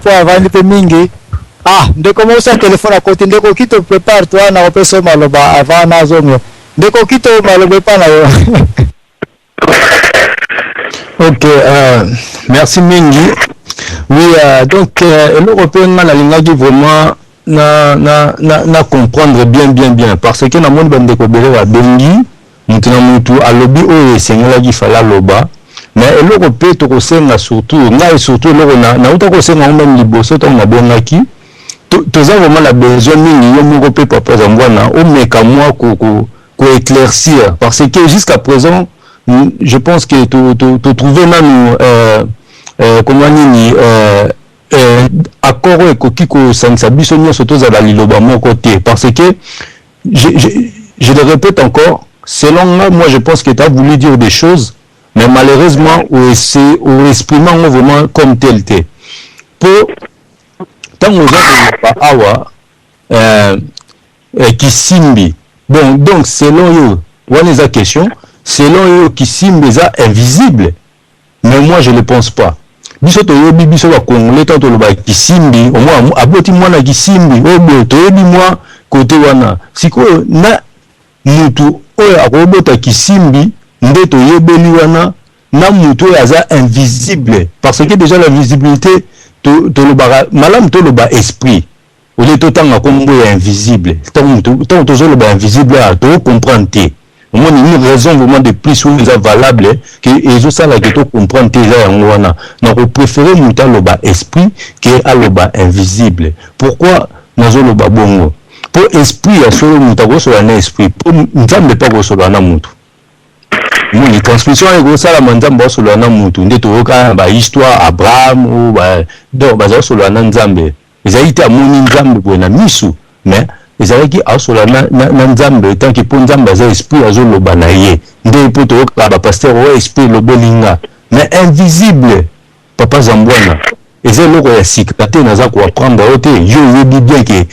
po avandi pe mingi. Ah, ndeko mosa telefone à côté ndeko kito prépare toi na opeso maloba avant na zongo. Ndeko kito maloba pa na yo. Ok, merci mingi. Oui, donc l'Européen m'a l'ingagi vraiment na comprendre bien parce que na monde bande ko bele wa bengi mutuna mutu alobi o esengela gi fala loba mais l'Européen to ko senga surtout ngai surtout na uta ko senga même liboso to na bongaki to za vraiment la besoin mingi yo moko pe papa zambwana o meka moi ko éclaircir parce que jusqu'à présent je pense que tu trouver même comment nini accord ekoki ko sangisa biso nyonso tozala liloba moko te parce que je le répète encore selon moi je pense que tu as voulu dire des choses mais malheureusement ou exprimant vraiment comme tel te pour tant aux autres awa kisimbi bon donc selon yo wana eza question selon yo kisimbi eza invisible mais moi je ne pense pas biso toyebi biso ba congolais tant to loba kisimbi au moins aboti mwana kisimbi obo toyebi moi côté wana siko na mutu oyo akobota kisimbi nde toyebeli wana na mutu oyo aza invisible parce que déjà la visibilité to loba malam to loba esprit au lieu to tanga kombo ya invisible tant to loba invisible a to comprendre te au moins une raison vraiment de plus où est valable que et ça la que tu comprends déjà ngwana donc on préférer muta loba esprit que à loba invisible pourquoi nazo loba bongo pour esprit ya solo muta ko solo na esprit pour nzambe pas ko solo na mutu moni transmission ego sala manzambe solo na mutu nde to ka ba histoire Abraham ou ba donc ba solo na nzambe ezaite amoni nzambe bona misu mais ezalaki asola na nzambe tant que pour nzambe za esprit azoloba na ye nde poto ka ba pasteur o esprit lobelinga mais invisible papa zambwana ezelo ya sikate naza ko apprendre ote je dis bien que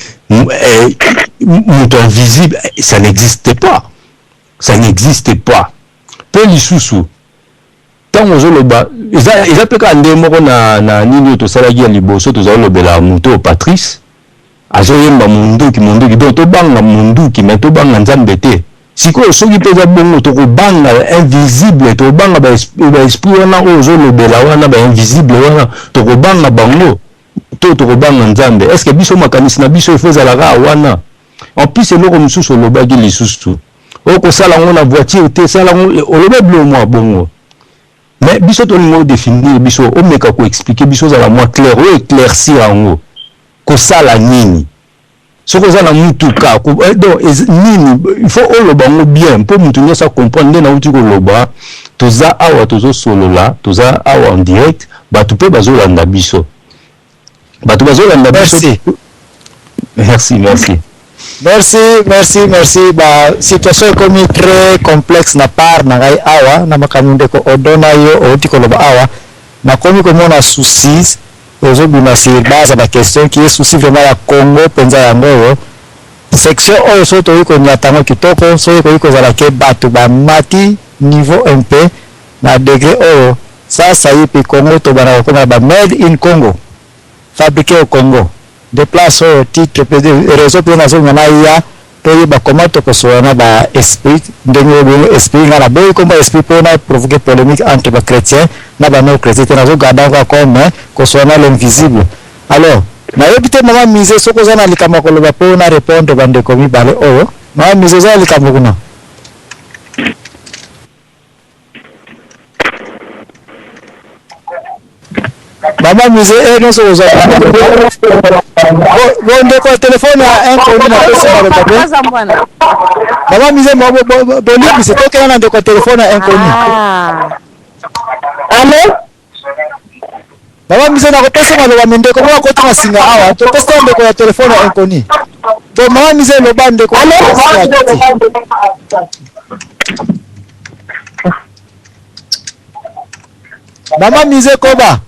mutu invisible ça n'existe pas pe lisusu tant ozoloba eza pe ka nde moko na nini to salaki ya liboso to zalobela mutu Patrice azoyemba munduki donc tobanga munduki mais tobanga nzambe te sikoyo soki peza bongo tokobanga invisible tobanga ba esprit wana oyo ozolobela wana ba invisible wana tokobanga bango tokobanga nzambe est-ce que biso makanisi na biso ifo ezalaka wana en plus eloko mosusu olobaki lisusu okosala ngo na voiture te sala ngo oloba bilo mwa bongo mais biso tolingo définir biso omeka ko expliquer biso za la moi clair o éclaircir yango kosala nini soko za na mutuka donc nini il faut oloba ngo bien pour mutu nyasa comprendre na uti ko loba toza awa tozo solola toza awa en direct batu pe bazolanda biso merci ba situation économique très complexe na part na ngai awa na makaminde ko odona yo oti ko loba awa na komi ko mona soucis aujourd'hui sur base la question qui est souci vraiment la Congo penza yango section oyo so to ko nyatango kitoko so ko za la ke batu ba mati niveau MP na degré oyo ça y est Congo to bana ko ba made in Congo fabriqué au Congo de place au titre réseau pour na zone na ya to ba comment to ko so na ba esprit ndenge esprit na boy ko ba esprit pour na provoquer polémique entre les chrétiens na ba non chrétiens na zo gada ko comme ko so na l'invisible alors na yebite mama mise soko za na likama ko loba po na répondre bande ko mi bale o na mise za likama kuna mama mise non so za bon de ko téléphone à un connu na pesa le tableau mama mise mo boni mise to kana de ko téléphone à un connu allô mama mise na ko pesa na lo mende ko ko tanga singa awa to pesa de ko téléphone à un connu to mama mise lo bande ko mama mise ko ba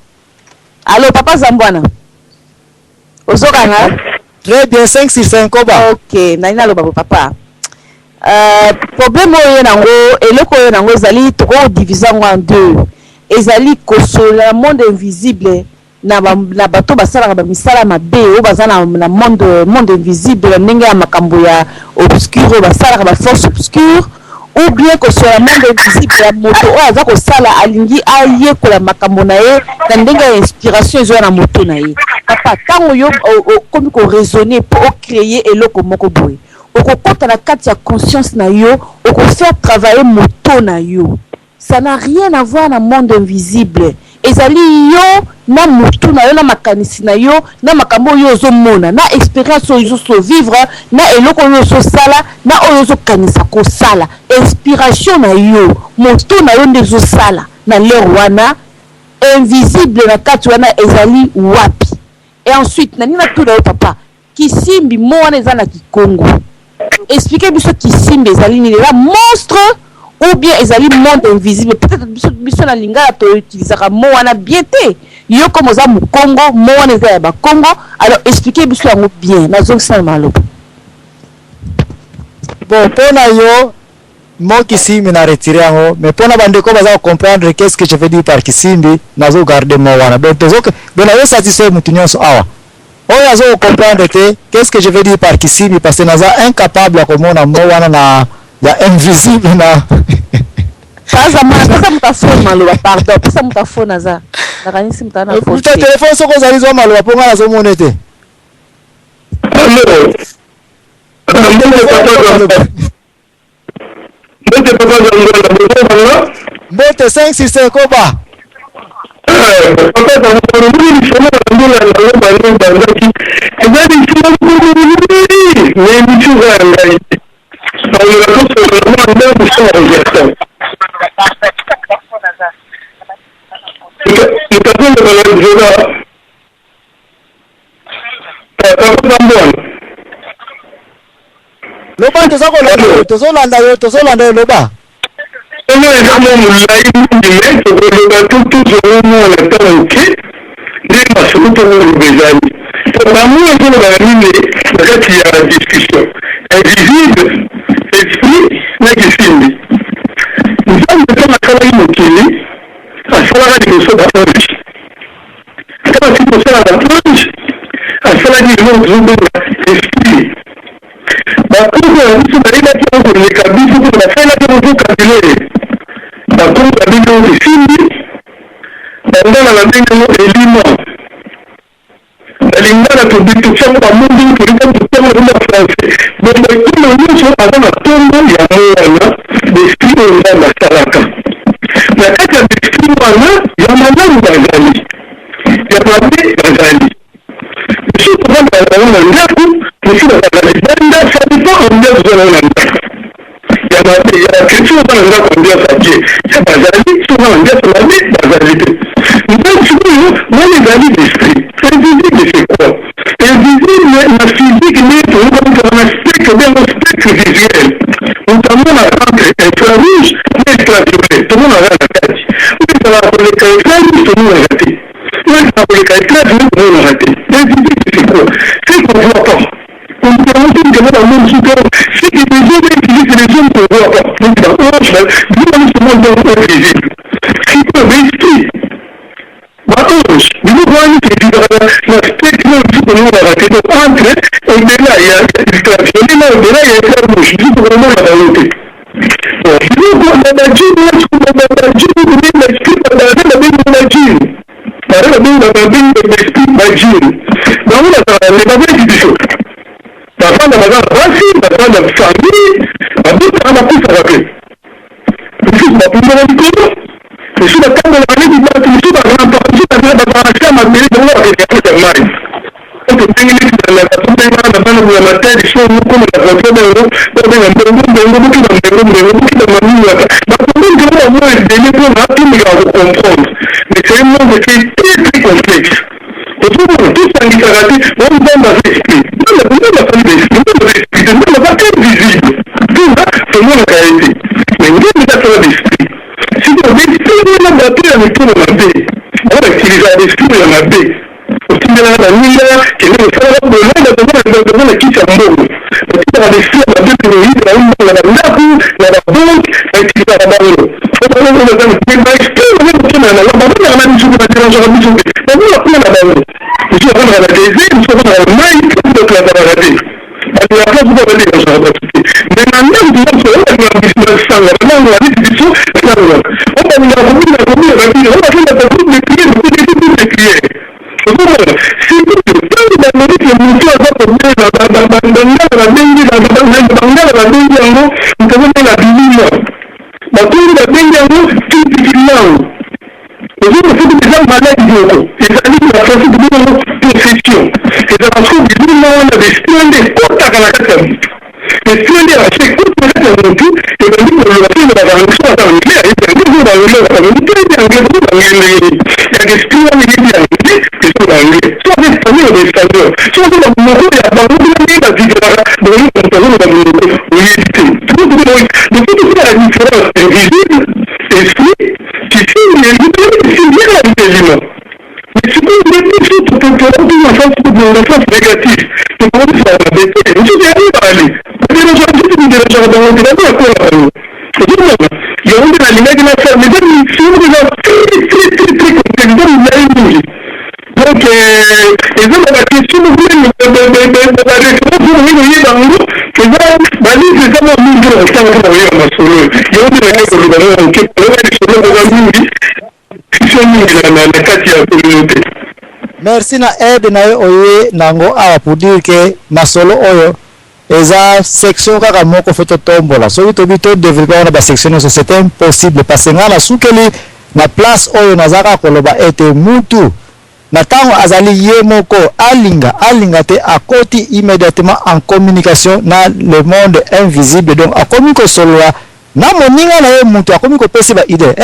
allô papa Zambwana Ozokanga très bien 5 sur 5 koba OK nani na loba papa problème oyo nango eloko oyo nango zali toko diviser en deux ezali kosola monde invisible na bato basala ba misala mabe o bazana na monde invisible ndenge ya makambo ya obscur basala ba force obscure ou bien que sur la monde invisible ya moto o aza ko sala alingi ayekola makambo na ye na ndenge ya inspiration ezo na moto na ye papa tango yo comme ko raisonner pour créer eloko moko boye okokota na kati ya conscience na yo faire travailler moto na yo. Ça n'a rien à voir na monde invisible. Ezali yo na moto na yo na makanisi na yo na makambo yo zo mona na expérience yo so vivre na eloko yo so sala na oyo zo kanisa ko sala inspiration na yo moto na yo ndezo sala na leur wana invisible na kati wana ezali wapi. Et ensuite nani na tout le papa kisimbi mo wana eza na Kikongo. Expliquez biso kisimbi ezali ni la monstre ou bien ezali monde invisible. Peut-être biso na lingala to utilisera mo wana bien te yo comme za mu Congo mo wana eza ya ba Congo. Alors expliquez biso yango bien na zongi sana maloba. Bon pona yo mo kisimbi na retirer yango mais pona bandeko baza comprendre qu'est-ce que je veux dire par kisimbi nazo garder mo wana donc tozoke bena yo satisfait mutu nyonso awa oyo azo comprendre te qu'est-ce que je veux dire par kisimbi parce que naza incapable ya komona mo wana na ya invisible na Pasa mutafona maloba pardon pasa mutafona za na kanisi mutana phone ta téléphone soko zalizo maloba ponga nazo mona te Mbote 565 koba loba tozolanda yo loba Je suis en train de la télé, je suis en train de la main, je suis en train de la télé. Parce que la place, vous pouvez dire que je vais pas. Mais maintenant, vous avez fait un business sans la main, on a dit que c'est ça. On va vous la commun, on va faire la commun de prière, on peut dire de prière. Si vous avez la minute, le mouvement va tomber dans la dengue, vous pouvez faire la bimine. La dengue, tout difficilement. Les autres sont des gens malades, c'est-à-dire la façon de dire possession. C'est la façon de dire on a des splendés côtes à la carte. Les splendés à chaque côte à la carte, et le livre de la fin de la révolution à l'anglais, et le livre de la révolution à l'anglais, il y a des splendés qui sont anglais, soit des espagnols ou des espagnols, soit des mots, il y a des mots qui sont différents, de nous, on peut nous donner une unité. Donc, tout ça, la différence est visible, esprit, qui signe les libertés, c'est bien l'intelligence. Mais si vous voulez plus de la sens négative, c'est pour ça qu'on a bêté. Je suis arrivé à aller. Les gens qui disent que dans le débat, quoi là? Il y a une de la salle, mais si vous êtes très compétent, vous avez une vie. Donc, et donc, la question, vous voulez la réponse, vous voyez dans l'eau, c'est ça, c'est ça, mon livre, on s'en va voir ma solo. Il y a une de la question, vous allez voir, merci na aide na yo oye nango awa pour dire que masolo oyo eza section kaka moko feto tombola so bito développer na ba section so c'est impossible parce que ngana sukeli na place oyo nazaka koloba ete mutu na tango azali ye moko alinga te akoti immédiatement en communication na le monde invisible donc akomi ko solola na moninga na ye mutu akomi ko pesi ba idée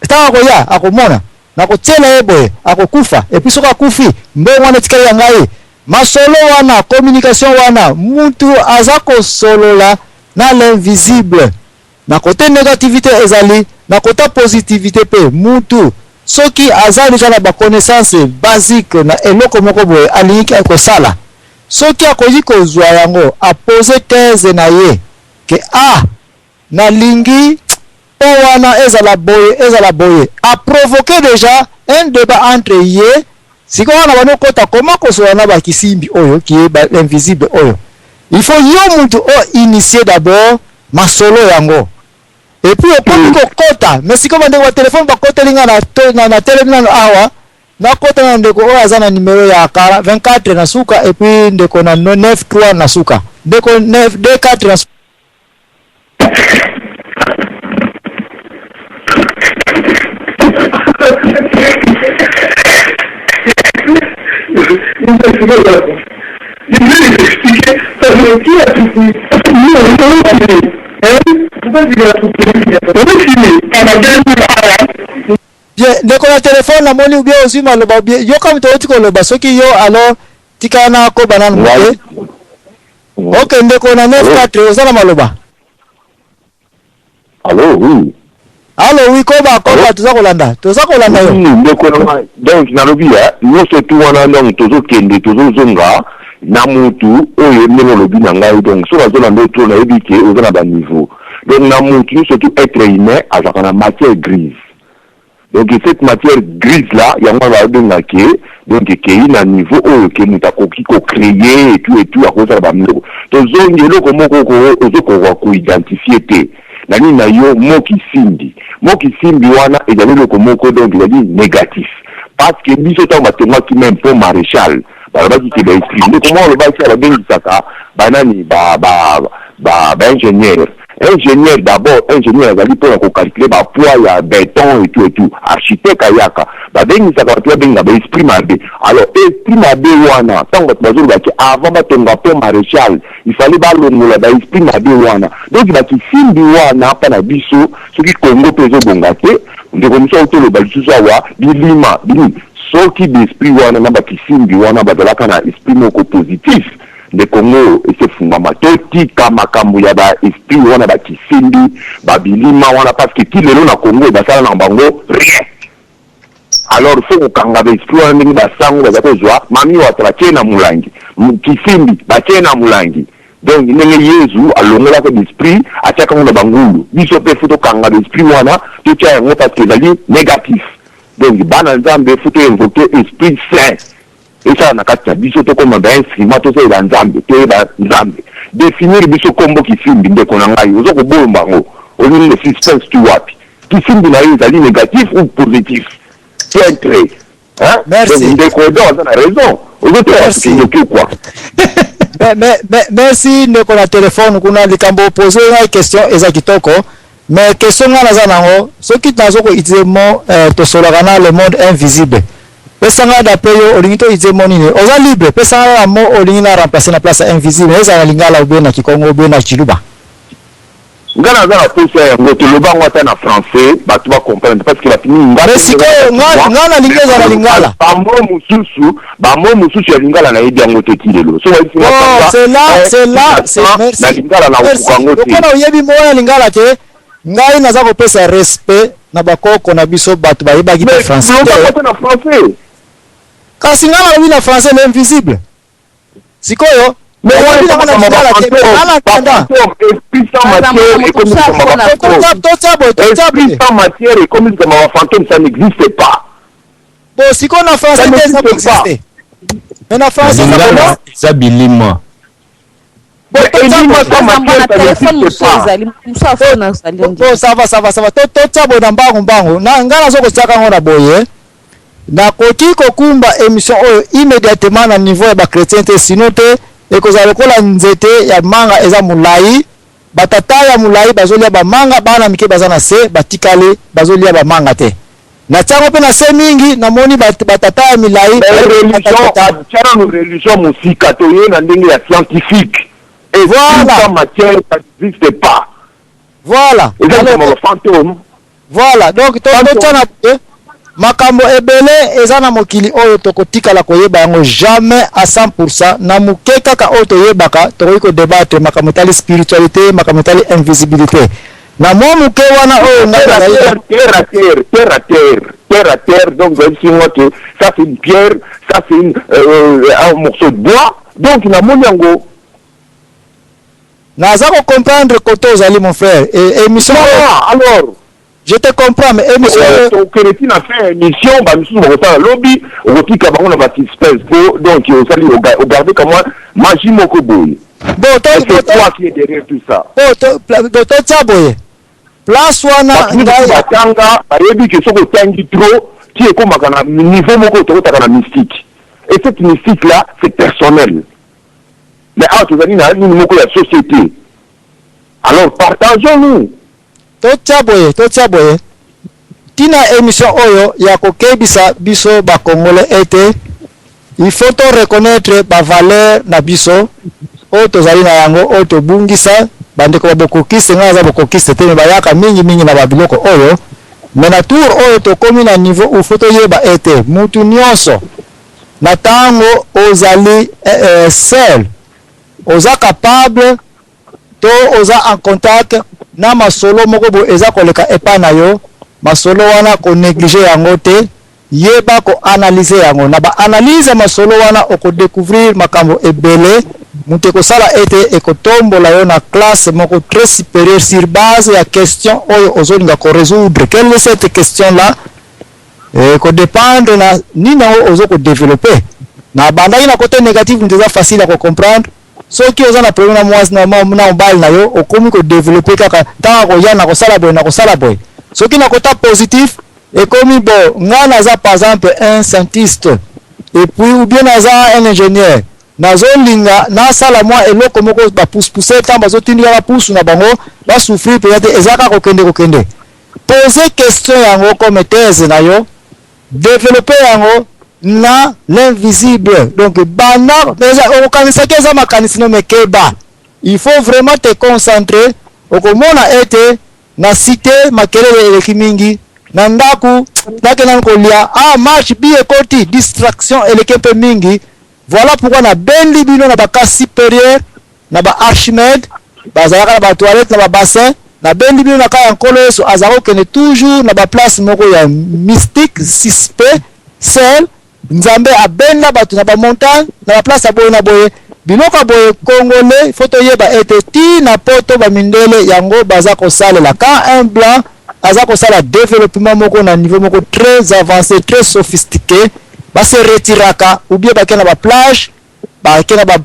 tanga koya akomona nakotiela ye boye akokufa epuis soki akufi mbongo wana etikali ya ngai masolo wana communication wana mutu aza kosolola na l'invisible na kote négativité ezali na kota positivité pe mutu soki aza deja na baconnaissance basique na eloko moko boye alingi akosala soki akoki kozwa yango apose thèse na ye ke nalingi wana ezala boye a provoqué déjà un débat entre ye siko wana bano kota comment kosola na bakisimbi oyo qui est invisible oyo il faut yo mutu initier d'abord masolo yango et puis okomi kokota mais siko bande wa téléphone bakotelinga na téléphone awa na kota na ndeko oyo aza na numéro ya 24 na suka et puis ndeko na 93 na suka ndeko 24 na suka. Bien, ndeko na téléphone na moni ubia aussi maloba bien yo comme to tiko loba soki yo alors tikana ko banana mwe OK ndeko na 94 ozala maloba. Allô oui. Allô oui koba toza kolanda yo. Ndeko na donc na lobi yo surtout wana donc tozo kende tozo zonga na mutu oyo melo lobi na ngai donc so bazola ndo to na ebike ozala ba niveau. Donc na mutu surtout être humain azaka na matière grise. Donc cette matière grise là yango ba donga ke donc ke ina niveau oyo ke muta koki ko créer et tout à cause ba melo. Tozo ngelo komoko ko identifier te. Nani na yo moki simbi wana ezali loko moko donc il a dit négatif parce que biso ta matenga qui même pour maréchal ba ba ki ba esprit mais comment le ba ki la bengi saka banani ba ingénieur d'abord ingénieur ezali pour calculer ba poids ya béton et tout architecte ayaka ba bengi saka to benga ba esprit mabe alors esprit mabe wana tango bazo ba ki avant ba tonga pour maréchal il fallait ba longola ba esprit mabe wana donc ba ki simbi wana pa na biso soki Congo peso bonga te ndeko miso to le balisusu awa bilima bini soki d'esprit wana na ba ki simbi wana ba dalaka na esprit moko positif de Congo et se fumama toti kamakambu ya ba esprit wana ba kisimbi ba bilima wana parce que ki lelo na Congo ba sala na bango rien alors faut kanga ba esprit wana ngi ba sango ba ko zwa mami wa trache na mulangi kisimbi ba tena mulangi donc ndenge Yesu alongola ko l'esprit ataka na bangulu biso pe futo kanga l'esprit wana to tia yango parce que zali négatif donc bana nzambe faut invoquer esprit saint et ça na kati biso to comme un instrument to c'est nzambe to nzambe définir biso kombo ki simbi ndeko na ngai ozo ko bomba ngo ozo le suspense tu wapi ki simbi na ezali négatif ou positif c'est un trait hein merci ndeko on a raison ozo te quoi merci ndeko na téléphone kuna likambo poser une question eza kitoko mais question ngana za nango soki tazo ko itemo to solagana le monde invisible pesanga d'après yo olingi to itemo nini oza libre pesanga mo olingi na remplacer na place invisible eza na lingala obena kikongo obena chiluba ngana za na pesa yango to loba ngata na français ba tu vas comprendre parce que la fini ngana mais siko ngana lingeza na lingala ba mo mususu ya lingala na yedi yango te kilelo so c'est là merci na lingala na ukango te ko na yebi mo ya lingala te ngai naza kopesa respect na bakoko na biso bato bayebaki te français kasi ngana lobi na français l'invisible sikoyo matière et comme fantôme ça n'existe pas bon sikoyo na français ça n'existe mais na français ça bilima ça va totsabo na mbangu na nga nazokotiaka ngo na boye nakoki kokumba émission oyo immédiatement na niveau ya bachrétien te sino te ekozala lokola nzete ya manga eza molai batata ya molai bazolia bamanga bana mike baza na se batikali bazolia bamanga te na tiango mpe na se mingi namoni batata ya milai religion mosika toye na ndenge ya scientifique et voilà matière ça n'existe pas voilà voilà donc totana makambo ebele eza na mokili oyo tokotikala koyeba yango jamais à 100% na muke kaka oyo toyebaka tokoki kodebatre makambo etali spiritualité makambo etali invisibilité na mwa muke wana oyo terre à terre donc ça c'est une pierre ça c'est un morceau de bois donc na moni yango naza ko comprendre koto ozali mon frère et émission alors je te comprends mais émission tokeleki na fait émission bamisusu bakosala lobi okotika bango na basispense po donc osali ogarde kamwa magie moko boye bon c'est toi qui est derrière tout ça totia boye place wana ngai batanga bayebi ke soki otangi trop ti ekomaka na niveau moko tokotaka na mystique et cette mystique là c'est personnel mais awa tozali na nini moko ya société alors partageons-nous totia boye tina émission oyo ya kokebisa biso bakongole ete il faut to reconnaître bavaleur na biso oyo tozali na yango oyo tobungisa bandeko babokokisi nga aza bokokisi te me bayaka mingi na babiloko oyo me na tour oyo tokomi na niveau où faut toyeba ete mutu nyonso na ntango ozali seul oza capable to oza en contact na masolo moko bo eza koleka epa na yo masolo wana ko négliger yango te yeba ko analyser yango na ba analyse masolo wana oko découvrir makambo ebele mutu kosala ete ekotombola yo na classe moko très supérieure sur base ya question oyo ozolinga ko résoudre quelle est cette question là ko dépendre na nini ozo ko développer na bandaki na côté négatif ndeza facile à comprendre soki oza na problème na mwasi na mobali na yo okomi ko développer kaka ntango koya na kosala boye soki na côté positif ekomi bo nga naza par exemple un scientiste et puis ou bien naza un ingénieur nazolinga nasala mwa eloko moko bapousse ntango bazotindika bapusu na bango basouffrir peut-être ezaka kokende poser question yango comme thèse na yo développer yango na l'invisible donc bana okanisaki eza makanisi no mekeba il faut vraiment te concentrer okomona ete na cité makelele eleki mingi na ndaku nakena kolia marche bi ekoti distraction eleki mpe mingi voilà pourquoi na bendi bino na baka supérieur na ba Archimède bazalaka na ba toilette na ba bassin na bendi bino na kaya nkolo yesu azako kene toujours na ba place moko ya mystique suspect seul nzambe abenda bato na ba montagne na ba place aboye na boye biloko boye congolais faut toyeba ete ti na poto ba mindele yango baza kosalela quand un blanc aza kosala développement moko na niveau moko très avancé, très sophistiqué, ba se retiraka ou bien bakena ba plage, bakena ba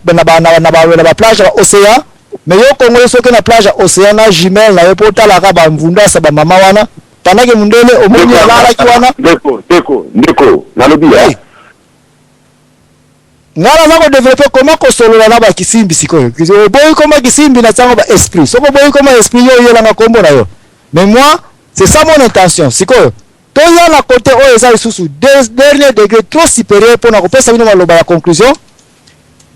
plage ba océan, mais yo Congolais soki na plage océan na jumelle na yo potala ka ba mvunda sa ba mama wana, pendant que mundele omoni ala ki wana. Ndeko, nalobi ya. Ngala za ko développer comment ko solola na ba kisimbi sikoyo. Boyi comment kisimbi na tsango ba esprit. Soko boyi comment esprit yo yela na kombo na yo. Mais moi, c'est ça mon intention. Sikoyo. To ya na côté o eza isusu dernier degré trop supérieur pour na ko pesa bino maloba ya conclusion.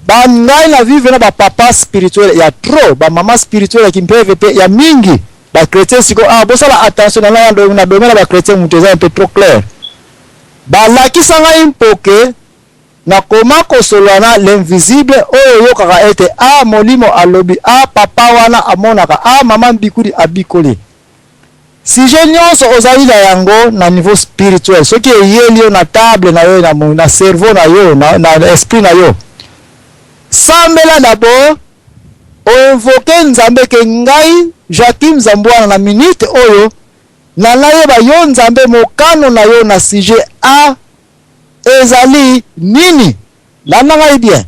Ba ngai na vivre na ba papa spirituel ya trop, ba mama spirituel qui MPVP ya mingi. Ba chrétien siko bosala attention na domaine ba chrétien muteza un peu trop clair. Ba la kisanga impoke na koma kosolana l'invisible oyo yokaka ete molimo alobi papa wana amonaka mama mbikudi abikoli. Si je nyonso ozali na yango na niveau spirituel, soki eyeli yo na table na yo na cerveau na yo na esprit na yo, sambela d'abord oinvoke nzambe ke ngai Jakim Zambwana na minute oyo na nayeba yo nzambe mokano na yo na sujet ezali nini landa ngai bien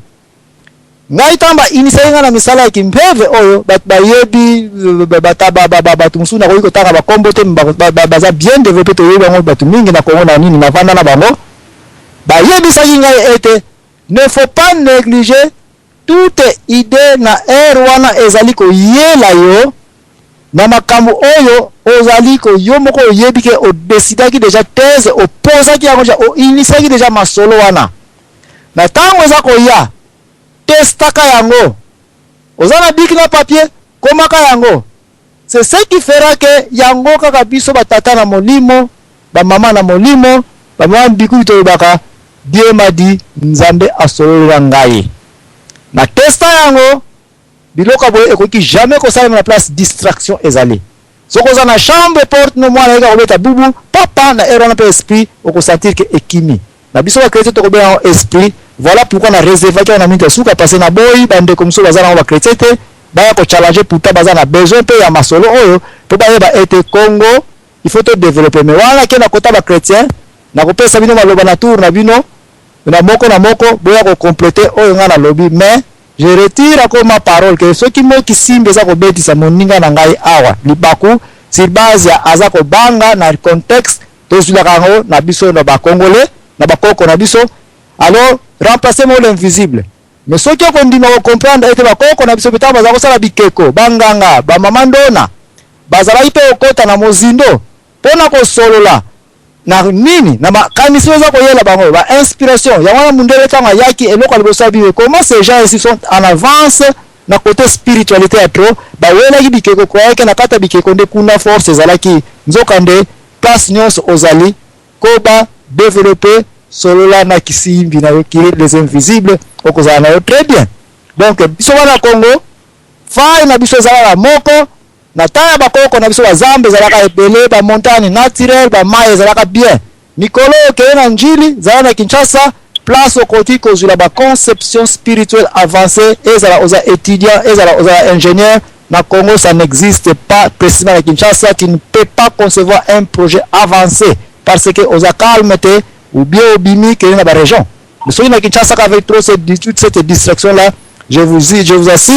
ngai tamba inisenga na misala ya kimpeve oyo bayebi batu musu na koyiko tanga bakombo te baza bien développé to yebi bango batu mingi na Kongo na nini na vanda na bango bayebi saki ngai ete ne faut pas négliger toute idée na wana ezali ko yela yo na makambo oyo ozali ko yo moko oyebi ke o decidaki déjà thèse opposaki yango o initiaki déjà masolo wana na tango eza ko ya testaka yango ozana biki na papier komaka yango c'est ce qui fera que yango kaka biso batata na molimo ba mama na molimo ba mama biku to baka Dieu m'a dit nzambe asolola ngai na testa yango biloko boye ekoki jamais ko sala na place distraction ezali soko za na chambre porte no mwana eka obeta bubu papa na erona pe esprit oko sentir que ekimi na biso ba chrétien to ko bena esprit. Voilà pourquoi on a réservé qu'on a mis des sous à passer na boy bande comme ça bazana ba chrétien ba ko challenger pourtant bazana besoin pe ya masolo oyo po ba être Congo il faut te développer mais wala ke na kota ba chrétien na ko pesa bino maloba na tour na bino na moko boya ko compléter oyo nga na lobby mais je retire encore ma parole que ceux qui mo ki simbe za ko betisa moninga na ngai awa libaku sur base ya aza ko banga na contexte to zula kango na biso na ba congolais na ba koko na biso alors remplacer l'invisible mais ceux qui ont dit nous comprendre ete ba koko na biso bitamba za ko sala bikeko banganga ba mamandona bazala ipe okota na mozindo pona ko solola na nini na makanisi za ko yela bango ba inspiration ya wana mundele tanga yaki eloko libosa biwe comment ces gens ici sont en avance na côté spiritualité à trop ba wela ki bikeko ko yake na kata bikeko nde kuna force ezalaki nzokande place nyonso ozali ko ba développer solola na kisimbi na yokile les invisibles okozala na yo très bien donc biso wana Congo fai na biso ezala moko na taya bakoko na biso bazambe ezalaka ebele ba montagne naturelle ba mai ezalaka bien mikolo okeye na njili zala na Kinshasa place okoti kozula ba conception spirituelle avancée ezala oza étudiant ezala oza ingénieur na Congo ça n'existe pas précisément à Kinshasa. Tu ne peux pas concevoir un projet avancé parce que oza calme te ou bien au bimi qui est dans la région. Mais si on a Kinshasa avec trop toute cette distraction là, je vous assure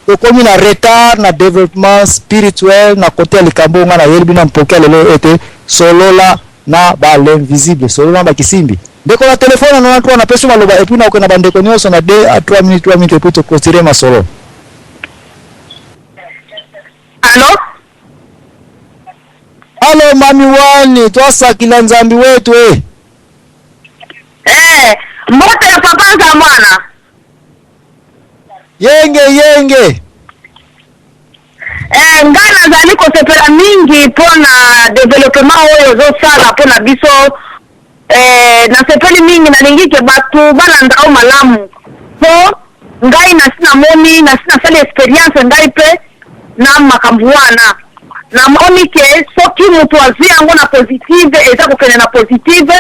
que comme il y a un retard dans le développement spirituel, dans le côté de Kambo, on a eu un poker été solo là, na ba l'invisible, solo là ba kisimbi. Dès qu'on a téléphone, on a trois, on a personne à l'oba et puis on a qu'on a bandé qu'on on a 2 à 3 minutes et puis tu considères ma solo. Allô? Allô mami wani, toi ça qui l'a nzambi wetu eh. Mbote ya papa za mwana. Yenge. Ngai nazali kosepela mingi pona développement oyo ozosala pona biso. Nasepeli mingi nalingi ke batu balanda o malamu. Po ngai nasina moni, nasina sala experience ngai pe na makambo wana. Namoni ke soki mutu azi yango na positive eza kokene na positive.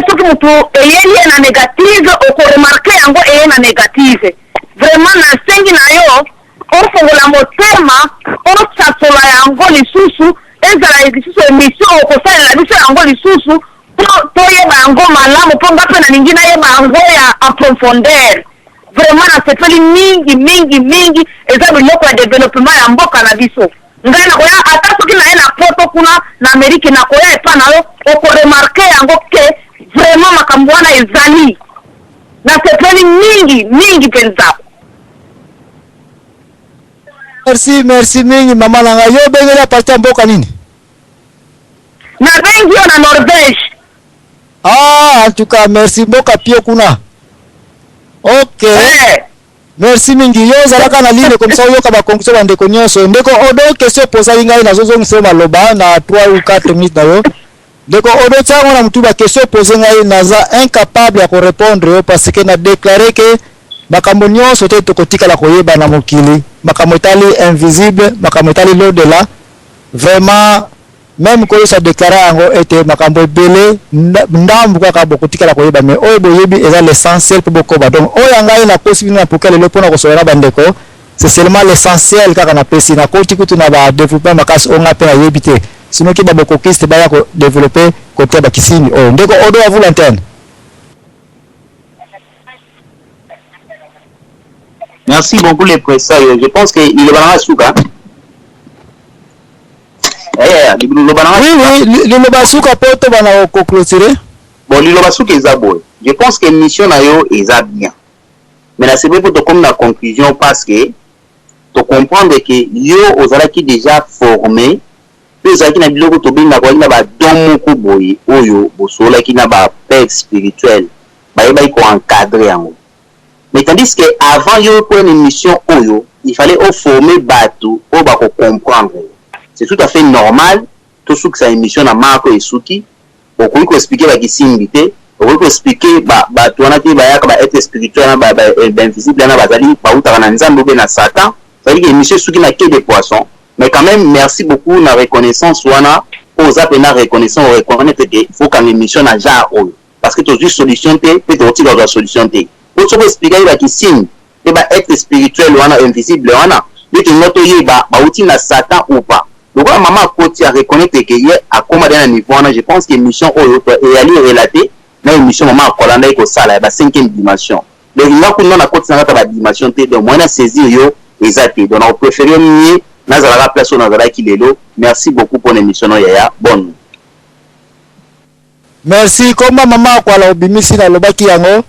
Soki mutu eyeli na négative okoremarke yango eye na négative vraiment nasengi na yo ofongola motema osasola yango lisusu ezala lisusu émission okosalela biso yango lisusu toyeba yango malamu mpo nga mpe nalingi nayeba yango ya en profondeur vraiment nasepeli mingi eza biloko ya développement ya mboka na biso ngai nakoya ata soki naye na poto kuna na amerike nakoya epa na yo okoremarke yango ke vraiment makambo wana ezali nasepeli mingi mpenza. Merci mingi mama nanga. Yo bengela parti ya mboka nini? Na bengi yo na Norvège. En tout cas merci mboka pio kuna. Ok. Merci mingi. Yo zalaka na ligne comme ça yo ka ba conclusion ba ndeko nyonso. Ndeko odo question posa ngai na zozo ngisema loba na 3 ou 4 minutes na yo. Ndeko odo tsango na mtu ba question posa ngai naza incapable ya ko répondre yo parce que na déclarer que makambo nyonso te tokotika la koyeba na mokili. Makambo etali invisible, makambo etali l'au-delà. Vraiment même ko ça déclarer yango ete makambo ebele ndambu kaka bokotika la koyeba mais oyo boyebi eza l'essentiel pour bokoba. Donc oyo ngai na possible na pokel le pona ko soera bandeko. C'est seulement l'essentiel kaka na pesi na koti kutu na ba développer makasi onga pe na yebite. Sinon ki ba bokokiste ba ya ko développer côté ba kisini. Oh ndeko odo à vous l'antenne. Merci beaucoup les pressés. Je pense qu'il est dans la souka. Oui, le basuka poto bana ko clôturer. Bon, le basuka est beau. Je pense que mission na yo est bien. Mais là c'est pour te comme la conclusion parce que tu comprendre que yo ozala qui déjà formé, puis ozala qui na biloko to binga ko na ba domo ko boyi oyo bosola qui na ba paix spirituel. Ba ko encadrer yango. Mais tandis que avant yo pour une mission oyo, il fallait former bateau pour ba comprendre. C'est tout à fait normal tout ce que ça émission na Marco et Suki pour qu'on expliquer la visibilité, pour qu'on expliquer bateau na ti ba ya ba être spirituel ba invisible na bazali ba uta na nzambe be na Satan. Ça veut dire que monsieur Suki na que des poissons. Mais quand même merci beaucoup na reconnaissance wana aux appena reconnaissance reconnaître que faut qu'en émission na genre parce que tu as une solution te peut-être tu dois solution te. Pour se expliquer la signe et ba être spirituel ou invisible wana mais que notre yeba ba outil na Satan ou pas donc maman côté à reconnaître que hier à commander un niveau je pense que mission est allé relater na émission maman kolanda iko sala ba 5e dimension donc il a qu'on a côté na ba dimension te donc moi na saisir yo exacté donc on préfère mieux na za la place na za ki lelo. Merci beaucoup pour l'émission yaya bonne. Merci comme maman kwa la obimisi na lobaki yango.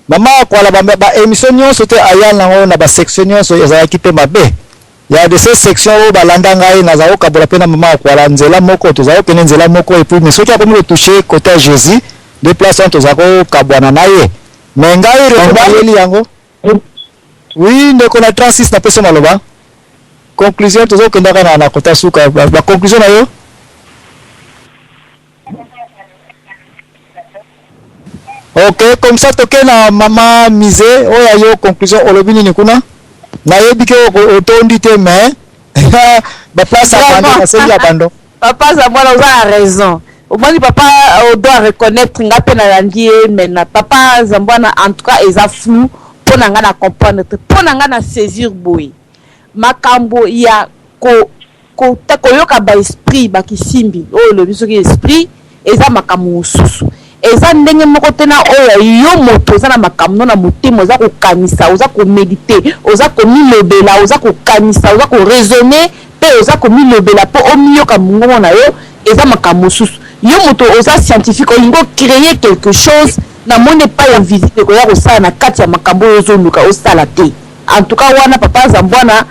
Mama kwa la ba émission nyonso te ayana ngo na ba section nyonso ezala ki pe mabe. Ya de ces sections ba landa ngai na za okabola pe na mama kwa la nzela moko to za okene nzela moko et puis mais soki akomi toucher côté à Jésus déplaçant to za ko kabwana naye. Mais ngai rebayeli yango. Oui, ndeko na 36 na peso maloba. Conclusion to zo kenda kana na kota suka ba conclusion na yo. Ok, comme ça toke na mama mise oya yo conclusion olobini ni kuna na yebi ke otondi te mais ba place abandon na seli abandon papa za mwana uza raison au moins papa doit reconnaître nga pe na langi mais na papa za mwana en tout cas eza flou pour nga na comprendre pour nga na saisir boy makambo ya ko yoka ba esprit ba kisimbi o le biso ki esprit eza makambo susu eza ndenge moko tena oyo yo moto za na makambo na motema oza ko kanisa oza ko méditer oza ko milobela oza ko kanisa oza ko raisonner pe oza ko milobela po omiyoka mungo na yo eza makambo susu yo moto oza scientifique olingo créer quelque chose na monde pas invisible ko ya ko sala na kati ya makambo yo zonduka o sala te en tout cas wana papa za mbwana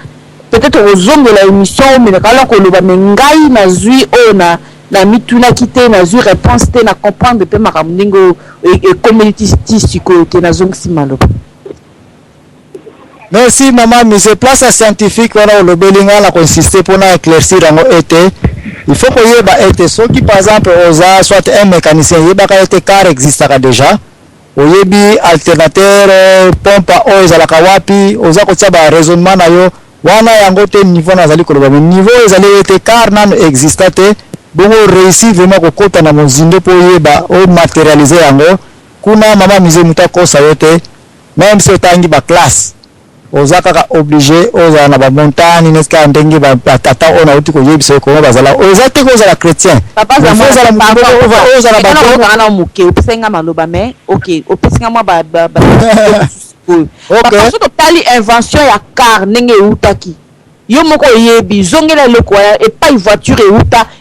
peut-être ozongo la émission mais kala ko loba mengai na zui ona na mituna kite na zu réponse te na comprendre pe makambo ndingo et community psycho na zongsi malo. Merci maman mise place scientifique wana olobelinga la consister pour na éclaircir ngo été il faut que yeba été soki par exemple oza soit un mécanicien yeba ka été car existaka déjà oyebi alternateur pompe oil za la kawapi oza ko tia ba raisonnement na yo wana yango te niveau na zali ko loba niveau ezali été car nan existate bongo réussi vraiment kokota na mozindo po yeba o matérialiser yango kuna mama mise muta kosa yote même si otangi ba classe oza kaka obligé ozala na bamontagne neska ndenge ata oyo nauti koyebisa ekoma bazala oza te kozala chrétien ozala moke opesenga maloba mais ok opesenga mwa soki totali invention ya car ndenge eutaki yo moko oyebi zongela eloko wana epai voiture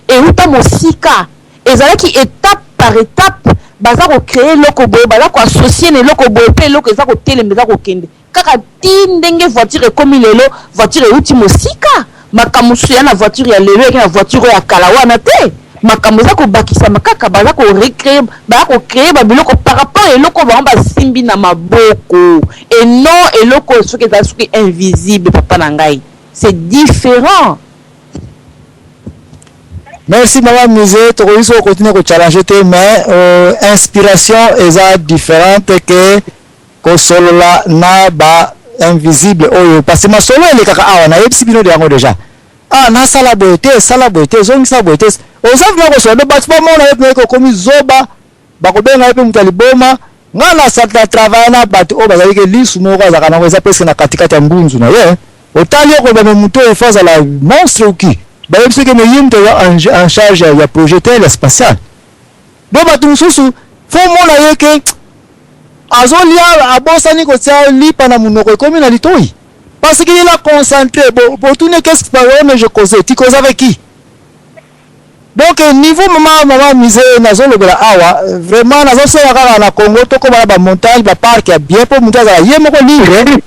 euta mosika ezalaki étape par étape baza kocrée eloko boye baza koassocie na eloko boye mpe eloko eza kotelema eza kokende kaka ti ndenge voiture ekomi lelo voiture euti mosika makambo mosusu ya na voiture ya lelo eke na voiture ya kala wana te makambo eza kobakisama kaka baza kocrée babiloko par rapport eloko bango basimbi na maboko et non eloko soki ezali soki invisible papa na ngai c'est différent. Merci maman Musée, tu as continuer à challenger mais inspiration est différente que solo là na ba invisible parce que ma solo est kaka awa na yebisi bino yango déjà na sala boité zongi sa boité ozavu na ko solo ba tpa mona yepe ko komi zoba ba ko benga yepe mutali boma ngana sa travail na bato o bazali ke lisu moko azaka na eza presque na katikati ya mbunzu na ye otali ko ba muto efaza la monstre ou qui ba yebisi ke meyimto en charge ya projet spatial do ba tumususu fo mona yeke azolia abosani kotia lipa na munoko ekomi na litoi parce qu'il est concentré pour tourner qu'est-ce que je causais tu causes avec qui donc niveau maman Musée nazo lobela awa vraiment nazo sala kala na Congo to ko ba montagne ba parc ya bien pour mutu azala ye moko libre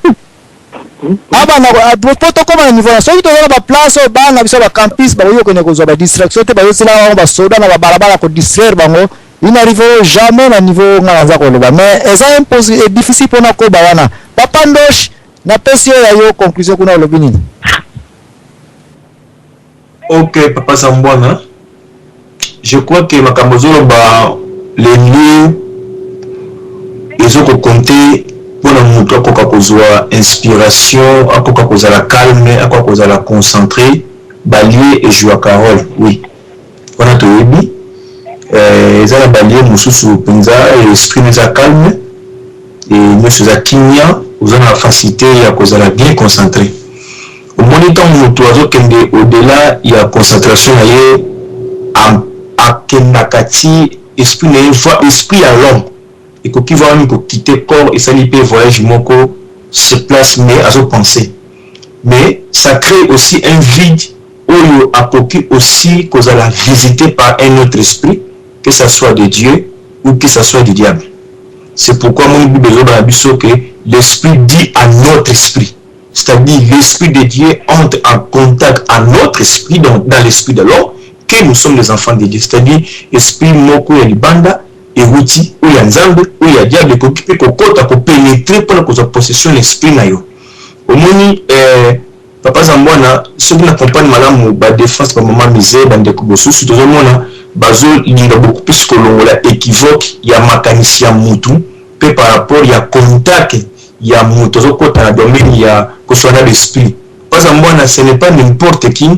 aba na poto ko ba niveau na soki to ba place ba na biso ba campus ba yo ko ne ko zo ba distraction te ba yo sala ba soda na ba balabala ko distraire bango ils n'arriveront jamais à niveau ngalaza koloba mais ça impossible et difficile pour na ko ba wana papa ndosh na pesi ya yo conclusion kuna lobi nini. OK papa Sambwana, je crois que makambozo ba les lieux ils ont compté pour la mutu akoka kozwa inspiration akoka kozala calme akoka kozala concentré balier et jouer carole oui on a to yebi ezala balier mosusu penza esprit neza calme et nyonso eza kimia oza na facilité ya kozala bien concentré omoni ntango moto azokende au-delà ya concentration na ye akendaka ti esprit na ye esprit ya l'homme ekoki vraiment kokite corps esali mpe voyage moko sur place mais azopenser mais ça crée aussi un vide oyo akoki aussi kozala visité par un autre esprit que ça soit de Dieu ou que ça soit du diable. C'est pourquoi mon Bible dit que l'esprit dit à notre esprit. C'est-à-dire l'esprit de Dieu entre en contact à notre esprit, donc dans l'esprit de l'homme, que nous sommes les enfants de Dieu. C'est-à-dire l'esprit moko ya libanda, et outi, ou ya nzambe, ou ya diable, qui peut pénétrer pour la possession de l'esprit na yo. Au moni, papa Zambwana, ceux qui n'accompagnent malamu, ba défense, ba maman misère, ba ndekubosu, tout le monde, bazo linga beaucoup plus que l'ongola équivoque ya makanisi ya mutu pe par rapport ya contact ya mutu zo kota na domaine ya koswana l'esprit parce que ce n'est pas n'importe qui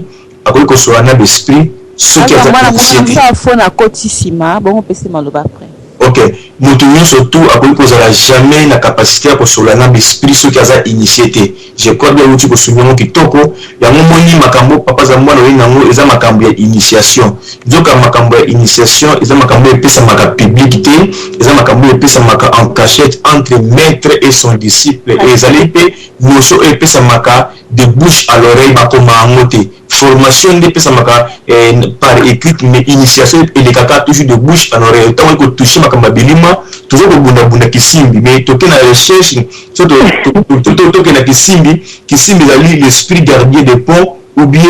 akoki koswana l'esprit ce qui a initié ça fona kotisima bon pese maloba après OK mutu surtout akoki kozala jamais na capacité ya kosolana l'esprit ce qui a initié je crois bien uti kosunyamo kitoko ya momoni makambo papa Zambwana we nango eza makambo ya initiation nzoka makambo ya initiation eza makambo epesa maka publicité eza makambo epesa maka en cachette entre maître et son disciple et ezali pe noso epesa maka de bouche à l'oreille bakoma angote formation epesa maka par écrit mais initiation elekaka toujours de bouche à l'oreille tant que toucher makambo bilima toujours kobunda kisimbi mais toke na recherche surtout toke na kisimbi ezali l'esprit gardien des ponts ou bien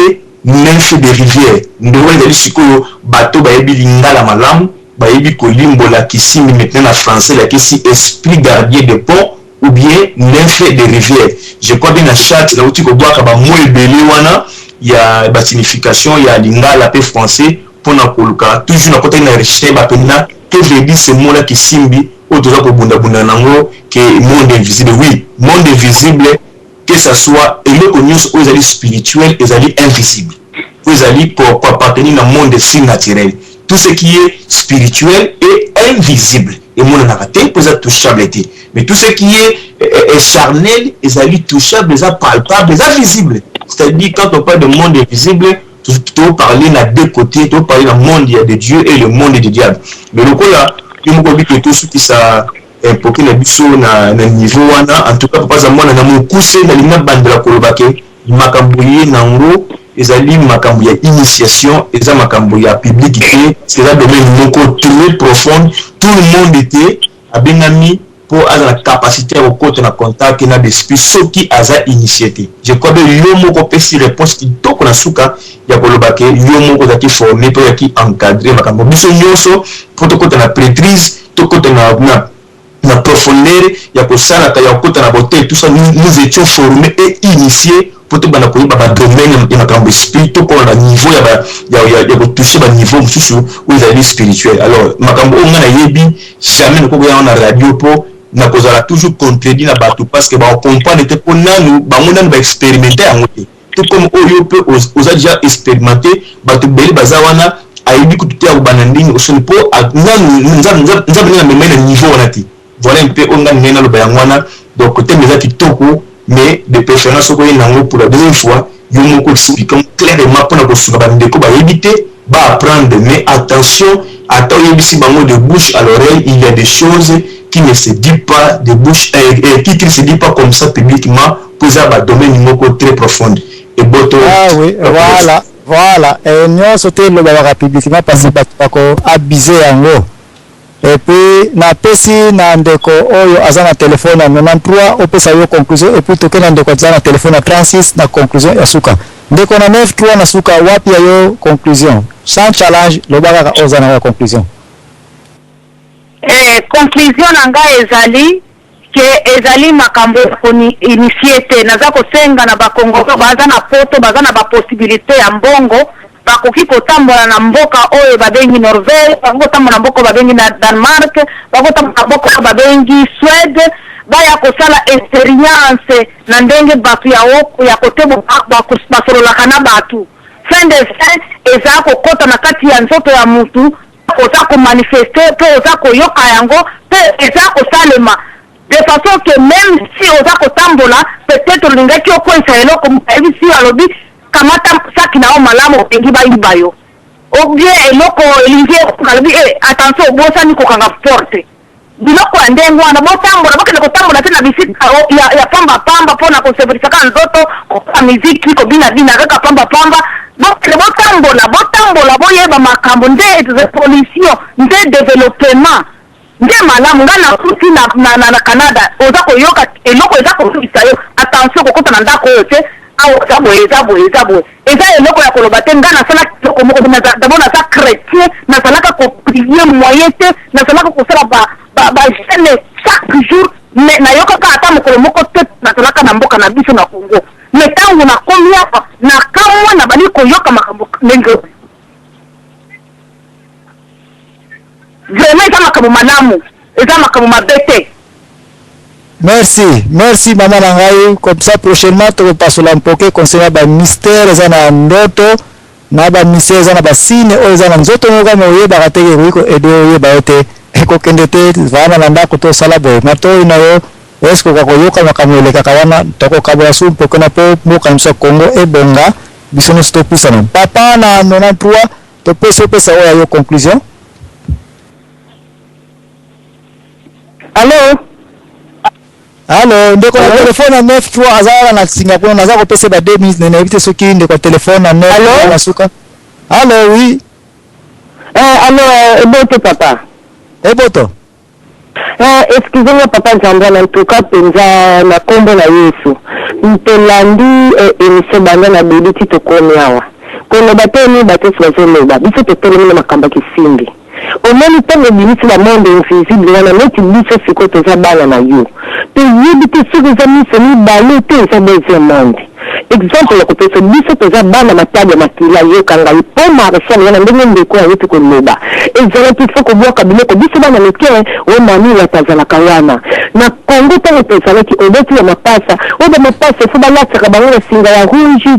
nymphe de rivière ndeko ezali sikoyo bato bayebi lingala malamu bayebi kolimbola kisimbi maintenant na français lakisi esprit gardien des ponts ou bien nymphe de rivière je crois bien na chat la uti kobwaka ba mot ebele wana ya ba signification ya lingala pe français pona koluka toujours na côté na recherche ba pena que je dis ce mot là kisimbi o toza kobunda nango que monde invisible oui monde invisible que ça soit eloko nyonso oyo ezali spirituel ezali invisible oyo ezali appartenir na monde surnaturel tout ce qui est spirituel est invisible et mon narraté peut être touchable. Mais tout ce qui est charnel, est touchable, est palpable, est visible. C'est-à-dire quand on parle de monde invisible, tu dois parler dans deux côtés, tu dois parler dans le monde de Dieu et le monde du diable. Mais le coup là, il y a beaucoup tout ce qui ça impoqué na biso na niveau wana en tout cas papa za mwana na mokuse na lina bandela kolobake makambo ye nango ezali makambo ya initiation eza makambo ya publicité c'est là domaine moko très profond tout le monde était abengami pour avoir la capacité au côté na contact na d'esprit soki aza initié. Je crois que yo moko pesi réponse qui toko na suka ya kolobake yo moko zaki formé pour yaki encadrer makambo biso nyoso pour to côté na prêtrise to côté na profondeur ya kosalaka ya kota na beauté tout ça nous étions formés et initiés pour te bana koyiba ba domaine ya makambo esprit to ko na niveau ya ko toucher ba niveau mususu où ils allaient spirituel. Alors makambo on na yebi jamais ne ko ya na radio po na kozala toujours contredit na bato parce que ba comprendre te ko nanu ba monanu ba expérimenter en côté tout comme oyo peut osa déjà expérimenter bato beli bazawana ayebi ko tutia ko banandini o soni po nanu nzab na memena niveau onati. Voilà un peu on a mené le bayangwana donc côté mes kitoko mais de préférence ko yenango pour la deuxième fois yo moko expliquer clairement pour na ko suka ba ndeko ba éviter ba apprendre mais attention attends yebisi bango de bouche à l'oreille il y a des choses qui ne se dit pas de bouche qui ne se dit pas comme ça publiquement pour ça ba domaine moko très profond et boto oui voilà et nous sauter le ba publiquement parce que ba ko abuser yango. Et puis na pesi na ndeko oyo azana téléphone na 93 opesa yo conclusion et puis tokena ndeko azana téléphone na 36 na conclusion ya suka ndeko na 93 na suka wapi ya yo conclusion sans challenge lo baka ozana ya conclusion conclusion nanga ezali makambo koni initiate naza kosenga na bakongo baza na poto baza na ba possibilité ya mbongo bakoki kotambola na mboka oyo babengi Norvège bakotambola na mboka babengi na Danemark bakotambola na mboka babengi Suède baya kosala expérience na ndenge bato ya kotebo basololaka na bato fin de fin eza kokota na kati ya nzoto ya mutu oza komanifeste pe oza koyoka yango pe eza kosalema de façon que même si oza kotambola peut-être olingaki okwesa eloko moyebi si alobi kamata saki na o malamu opengi bayiba yo ou bien eloko elingi okalobi attention obosani kokanga porte biloko ya ndenge wana botambola bokende kotambola te na bisika ya pamba mpona koseverisaka nzoto kokola miziki kobinabina kaka pamba bokende botambola boyeba makambo nde revolution nde développement nde malamu nga na kuti na Canada oza koyoka eloko eza kolobisa yo attention kokota na ndako oyo te eza boye eza eloko ya koloba te nga nasalaka eloko moko d'abord naza chrétien nasalaka koprie moyen te nasalaka kosala bagene chaque jour nayokaka ata mokolo moko te nasalaka na mboka na biso na Congo me ntango nakomi apa nakamwa na bali koyoka makambo ndenge vraiment eza makambo malamu eza makambo mabe te. Merci maman Nangai comme ça prochainement tu passer l'empoquer concernant ba mystère za na ndoto na ba mystère za na ba signe o za na nzoto ngoka moye ba kateke wiko edo ye ba yote eko kendete vana na ndako to sala boy mato inayo esko ka koyoka makamwele kakawana toko kabula sumpo kana po muka msa Kongo ebonga bisono stopisa na papa na 93 to pesa oya yo conclusion. Allô, ndeko na telefone na 93 azala na Singapore naza ko pesa ba 2 minutes na éviter soki ndeko telefone na 9 na suka. Allô, oui. Allô, eboto papa. Eboto. Excusez-moi papa Nzambala, en tout cas penza na kombo na Yesu. Mpelandi emission banda na biditi to komi awa. Kono bateni batesi bazoloba, biso to tele na makamba kisimbi. Au même temps le ministre de la monde invisible wana neti biso siko toza bana na yo te yebite siko za miso ni bale te za beze monde exemple ko pesa biso toza bana matabe makila yo kanga ipo marshal wana ndenge ndeko ya yetu ko loba ezala pifo ko boka biloko biso bana meke o mami la tazala kawana na Kongo tango pesa ki obeti ya mapasa oba mapasa fo balata ka bango singa ya rouge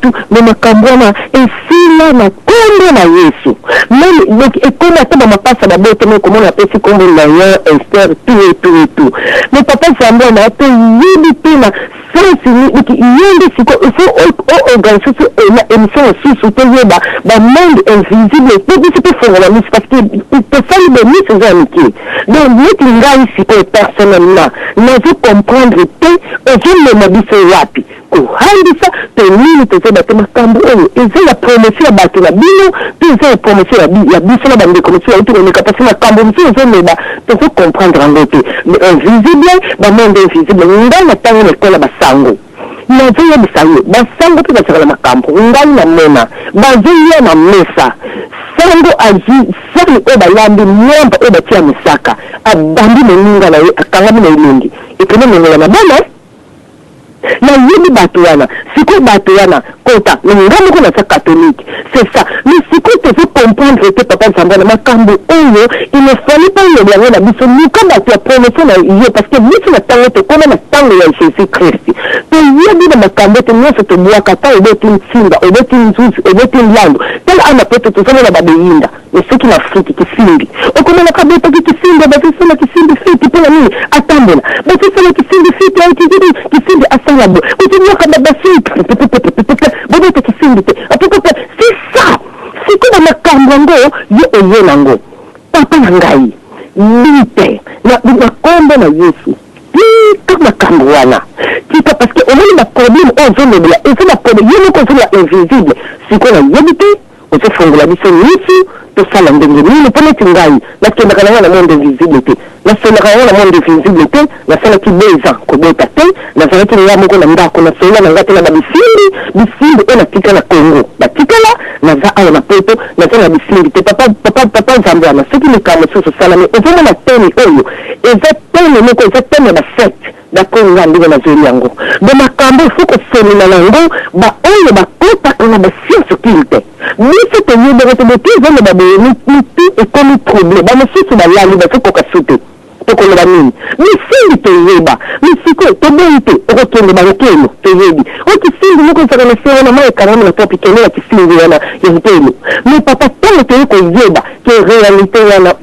tout mais makambona et si ezala na kombo na Yesu même donc ekoma ata bamapasa babote me komona apesi kombo na yo Esther tout mais papa Zambia na ape yebi mpe na sensi yende siko ifo organiser na émission susu toyeba bamonde invisible pe biso pe fongola misi parce que tosali bemisi eza mike donc neti ngai sikoyo personnellement nazo comprendre te ozomema biso wapi kohandisa to nini tozoba te makambo oyo eza ya promotion ya bato na bino to eza ya promotion ya biso na bandeko mosusu yauti komeka parce makambo mosusu ezomeba tozo comprendre yango te invisible bamonde invisible ngai na ntango na ekola basango nazoyebisa yo basango mpe bazala makambo ngai na mona bazoya na mesa sango azi sali oyo balambi nyamba oyo batia misaka abambi moninga na ye akangami na elongi ekene mongola na bana na yebi bato wana sikoyo bato wana kota nga moko na sa catholique c'est ça mais sikoyo tozo comprendre te papa Zambia na makambo oyo il ne fallait pas yebi yango na biso luka bato ya promotion na ye parce que biso na ntango tokoma na ntango ya Jésus Christ toyebi na makambo te nyonso tobwaka ta obeti nsinga obeti nzuzi obeti lando tala ana poto tozomona babeyinda mais soki na Afrique kisimbi okomona kabetaki kisimbi bazosala kisimbi fiti mpona nini atambola bazosala kisimbi fiti aitiziri kisimbi asalabo otinyaka babasitri bobeta kisimbi te apokope c'est ça siko na makambo yango yo oye nango papa na ngai lite na kombo na Yesu tika makambo wana tika parce que omoni baproblème oyo ozolobela eza baproblème yo moko ozola invisible siko na yebi te ozofongola biso nyonso tosala ndenge nini mpo neti ngai nakendaka nango na monde invisible te nasolaka yango na monde invisible te nasalaki 2 ans kobeta te nazalaki nga moko na ndako nasola na nga te na bisimbi oyo natika na Congo batikala naza awa na poto naza na bisimbi te papa Zambia na soki likambo mosusu osalami ozomona teme oyo eza teme moko eza teme ya bafete dakonga ndenge nazoyeli yango de makambo ifo kosemina nango baoyo bakotaka na basiense okili te biso toyebaka te boki ezoloba boye miti ekomi trouble bamosusu balali bazokoka su te tokoloba nini misimbi toyeba misiko toboyi te okokende bakokelo toyebi okisimbi moko ezaka na se wana mai ekangami na topi kende na kisimbi wana ya ntelo mais papa ntango toye koyeba ke réalité wana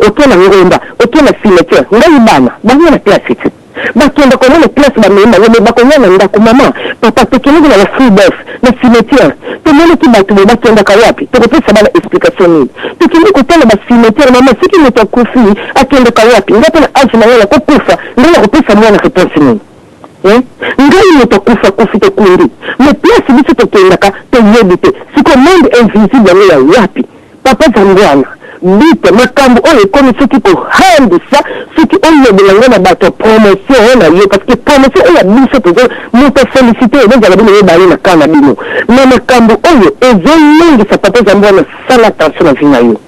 oke na ngomba oke na cimetière ngai bana bango na classe te bakenda komona place bamema yo bakonya na ndako mama papa tokeleki na free bus na cimetière tomonaki bato be bakendaka wapi tokopesa bana explication nini tokendi kotala bacimetière mama soki moto akufi akendaka wapi ngai mpe na age na yana kokufa ngai nakopesa mwana réponse nini ngai moto akufi tokundi mais place biso tokendaka toyebi te siko monde invisible yango ya wapi papa Zambia bite makambo oyo ekomi soki kohandisa soki oyebelango na bato promotion oyo na yo parce que promotion oyo ya biso tozo moto félicité ezozala bino yebali na kaa na bino mais makambo oyo ezolongisa papa Zambia na sala attention na vie na yo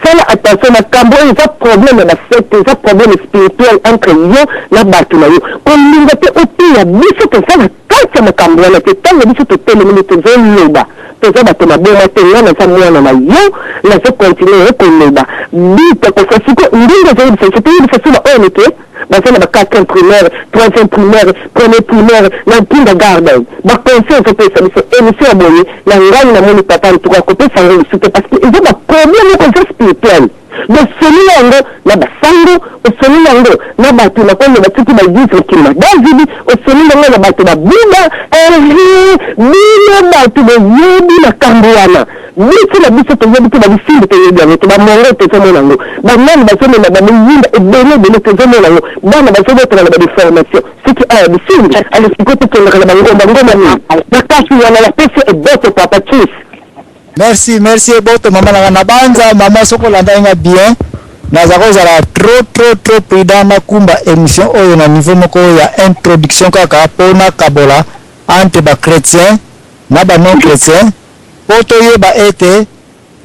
sala attention makambo oyo eza problème ya bafete eza problème spirituel entre yo na bato na yo kolinga te oteya biso tozala kati ya makambo wana te ntango biso totelemini tozoloba toza bato maboma te nga naza mwana na yo nazokontinue okoloba bita kofa siko ndenge ezoyebisa biso toyebisa sona oyo neke baza na ba 4e primaire 3e primaire 1er primaire na kindergarten baconseil ezopesa biso émission ya boye na ngai namoni papa ntuka kopesa yango lisu te parce que eza baproblème moko eza spirituel bosomila yango na basango osomila yango na bato nakoyeba soki baeglise okili na davidi osomila yango na bato babuda bino bato boyebi makambo wana biso na biso toyebi te babisimbi toyebi yango te bamongo tozomona yango banani bazomona babeyinda ebele tozomona yango bana bazobotana na badeformation soki aya bisimbi alesiko tokendaka na bangoma nini bakasi wana bapesi eboto papa chis merci eboto mama nanga na banza mama soko landa inga bien naza kozala trop prudent nakumba émission oyo na niveau moko ya introduction kaka mpona kabola entre bachrétien na banon chrétien po toyeba ete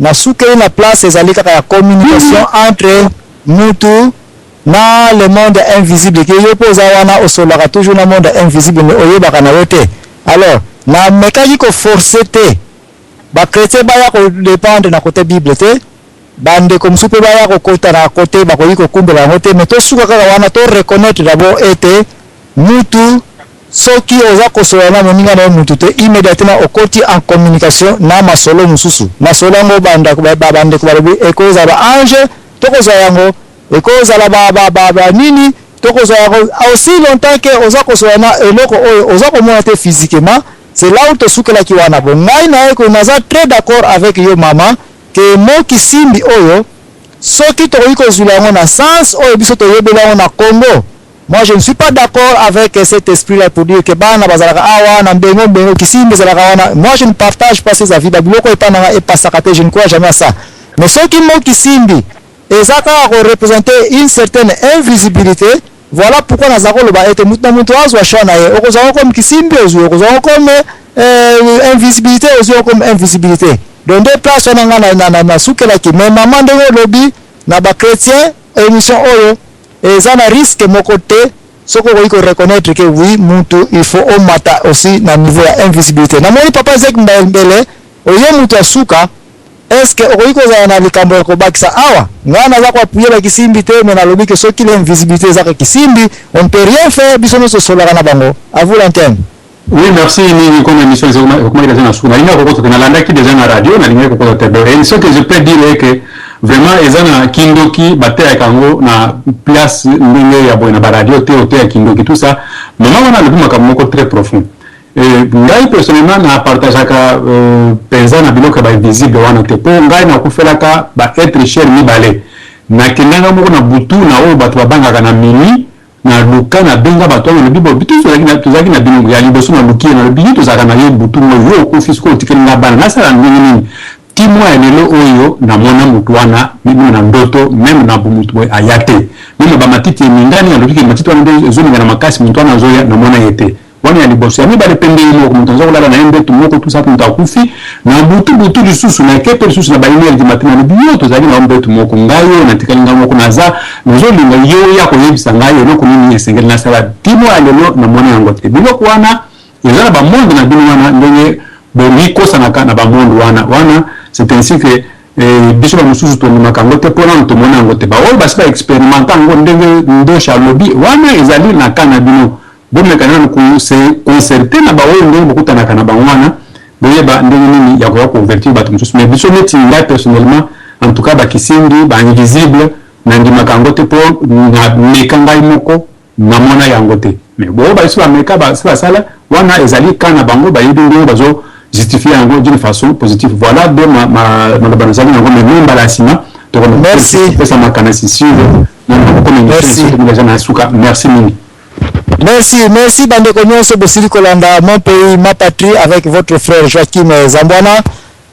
nasukeli na place ezali kaka ya communication entre mutu na le monde invisible ke yo mpo oza wana osolaka toujours na monde invisible me oyebaka na yo te alors namekaki koforce te bakretien baya kodépendre na kote bible te bandeko mosusu mpe baya kokota na kote bakoki kokumbela yango te me tosuka kaka wana to reconnaître d'abord ete mutu soki oza kosola na moninga na mutu te immédiatement okoti en communication na masolo mususu masolo ngo banda babande ko balobi ekoza ba ange tokoza yango ekozala ba nini tokoza yango aussi longtemps que oza kosola na eloko oyo oza komona te physiquement. C'est là où tu soukela ki wana bon ngai na eko naza très d'accord avec yo mama que mo kisimbi oyo soki to iko zulango na sens oyo biso to yebela na Congo. Moi je ne suis pas d'accord avec cet esprit là pour dire que bana bazalaka awa na mbengo kisimbi bazalaka wana. Moi je ne partage pas ces avis babiloko epana et pasakate, je ne crois jamais à ça. Mais soki mo kisimbi ezaka représenter une certaine invisibilité. Voilà pourquoi nous avons le bas et mutu azwa shana ye okozwa comme kisimbi okozwa comme invisibilité okozwa comme invisibilité. Donc deux places na sukela ki mais maman de lobby na ba chrétien émission oyo et ça na risque mon côté ce qu'on veut reconnaître que oui mutu il faut au mata aussi na niveau ya invisibilité. Na moni papa Zek Mbele oyo mutu asuka. Est-ce que okoiko za na likambo ko bakisa awa ngana za kwa puyela kisimbi te mais na lobi que soki l'invisibilité za kisimbi on ne peut rien faire biso no solara na bango. À vous l'antenne. Oui, merci ni comme émission comment il a na suna ina ko ko na landa ki déjà na radio na linga ko ko tebe et ce que je peux dire est que vraiment ezana kindoki batea kango na place ndenge ya bona ba radio te hotel kindoki tout ça maman wana le makambo ko très profond. Ngai personnellement na partageaka penza na biloko ba invisible wana te po ngai na kufelaka ba être cher mi balé na kenanga moko na butu na oyo bato babangaka na mini na luka na benga bato na bibo bitu tozaki na bino ya liboso na luki na bitu tozaka na yo butu yo ko fisko tikeli na bana na sala nini timwa ya lelo oyo na mona mutu wana mimi na ndoto même na bumutu ayate mimi ba matiti mingani ya luki matiti wana zoni na makasi mutu wana zoya na mona yete wani ya liboso ya mibale pende imo kumutanza kulala na embe tumoko tout ça mutakufi na butu lisusu na kepe lisusu na baimeli di matina biyo tozali na embe tumoko ngayo na tikalinga moko naza nozo linga yo ya ko yebisa ngayo no kunini esengeli na sala timo ya lelo na mona yango te biloko wana ezala ba monde na bino wana ndenge boriko sanaka na ba monde wana c'est ainsi que biso ba mususu to makango te pona to mona yango te ba o ba spa expérimenter ngo ndenge ndo shalobi wana ezali na kana bino bomeka nana concerté na baoyo ndenge bokutanaka na bangwana boyeba ndenge nini ya koya convertir bato mosusu mais biso neti ngai personnellement en tout cas bakisimbi bainvisible nandimaka yango te mpo nameka ngai moko namona yango te mais boyo baiso bameka basala wana ezali ka na bango bayebi ndenge bazo justifier yango d'une façon positive. Voilà de ma banazali yango mais même bala sima merci pesa makanasi sur merci mini. Merci bandeko nyonso bosili kolanda mon pays ma patrie avec votre frère Joachim Zambwana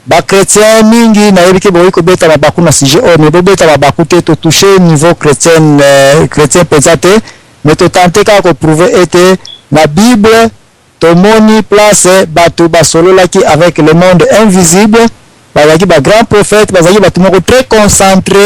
ba chrétien mingi na yebike boyi ko beta na baku na sujet o ne beta na baku te to toucher niveau chrétien pesate mais to tenter ka ko prouver était na Bible to moni place batu basolola ki avec le monde invisible bazaki ba grand prophète bazaki batu moko très concentré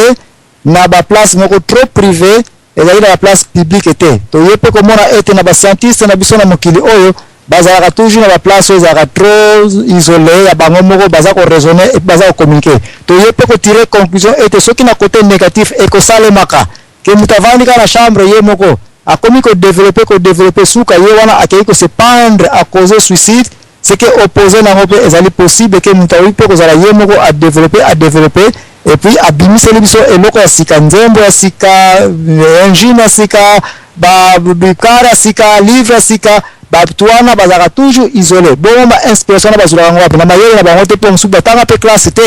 na ba place moko trop privé et la place publique était to yepe ko mona était na ba scientiste na biso na mokili oyo bazalaka toujours na ba place oyo ezalaka trop isolé ya bango moko baza ko raisonner et baza ko communiquer to yepe ko tirer conclusion était soki na côté négatif et ko salemaka ke mutavandi ka na chambre ye moko akomi ko développer suka ye wana akei ko se pendre à causer suicide c'est que opposé na ngope ezali possible que mutawi pe ko zala ye moko à développer et puis abimiseli biso eloko ya sika nzembo ya sika engine ya sika ba bikara sika livre sika ba tuana bazaka toujours isolé bon ba inspiration na bazula ngo na mayele na bango te pour suba tanga pe classe te.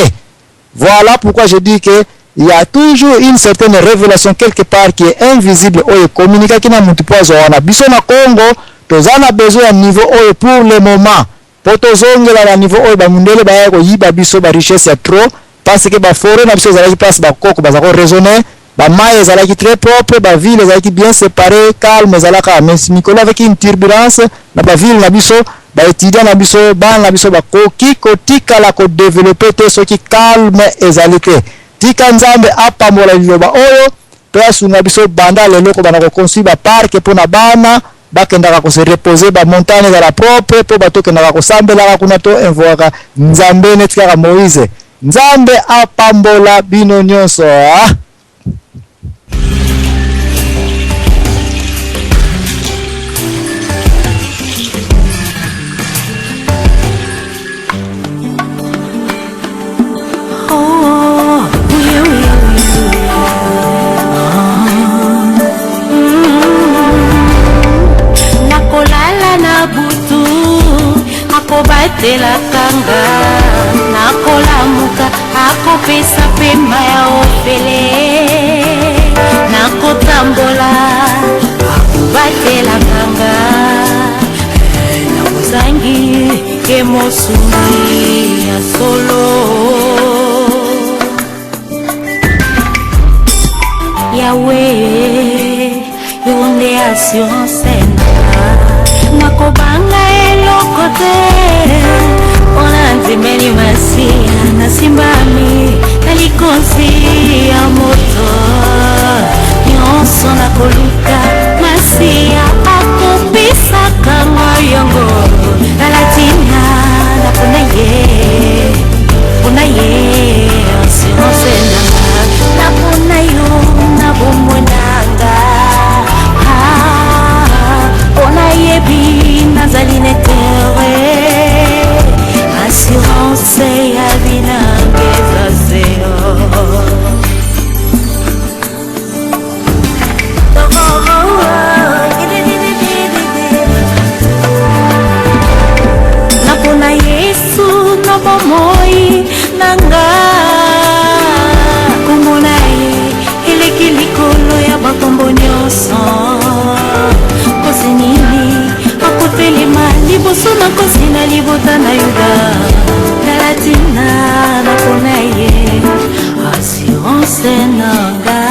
Voilà pourquoi je dis que il y a toujours une certaine révélation quelque part qui est invisible ou communiqué qui na mutu pozo wana biso na Congo tozana besoin à niveau ou pour le moment potozongela na niveau ou ba mundele ba ko yiba biso ba richesse trop parce que ba forêt na biso zalaki place ba koko ba zako raisonner ba maye zalaki très propre ba ville zalaki bien séparée calme zalaka mais Nicolas avec une turbulence na ba ville na biso ba étudiant na biso ba na biso ba koki kotika la ko développer te soki calme ezalité tika nzambe apambola liloba oyo to asunga biso banda lelo ko bana ko construire ba parc pour na bana bakendaka ko se reposer ba montagne za la propre po bato kendaka ko sambela kuna to envoaka nzambe netika Moïse nzambe apambola bino nyonso batelakanga nakolamuka akopesa pema ya ofele nakotambola akobatelakanga nakozangi emosungi ya solo yawe yonde assurance nakobanga eloko te mpona nzimeli masia nasimbami na likonzi ya moto nyonso nakoluka masia akopesaka moyongo nalatina napona ye assurance nanga napona yo na bomoi nanga mpona yebi nazali netere assurance ya binanga ezaseo napona yesu na bomoi nanga kombo na ye eleki likolo ya bakombo nyonso kosi nini akotelema liboso na kosi na libota na yuda nalatina napona ye assurance nanga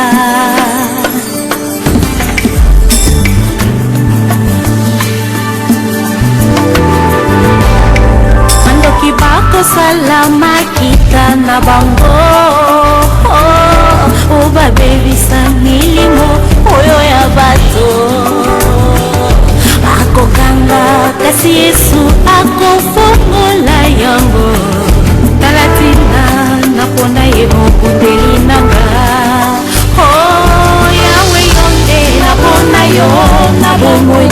mandoki bakosala makita na bango obabebisa milimo oyo ya bato akokanga kasi yesu akofongola yango talatina naponda ye mokundeli nanga yawe yonde napona yo na bomoi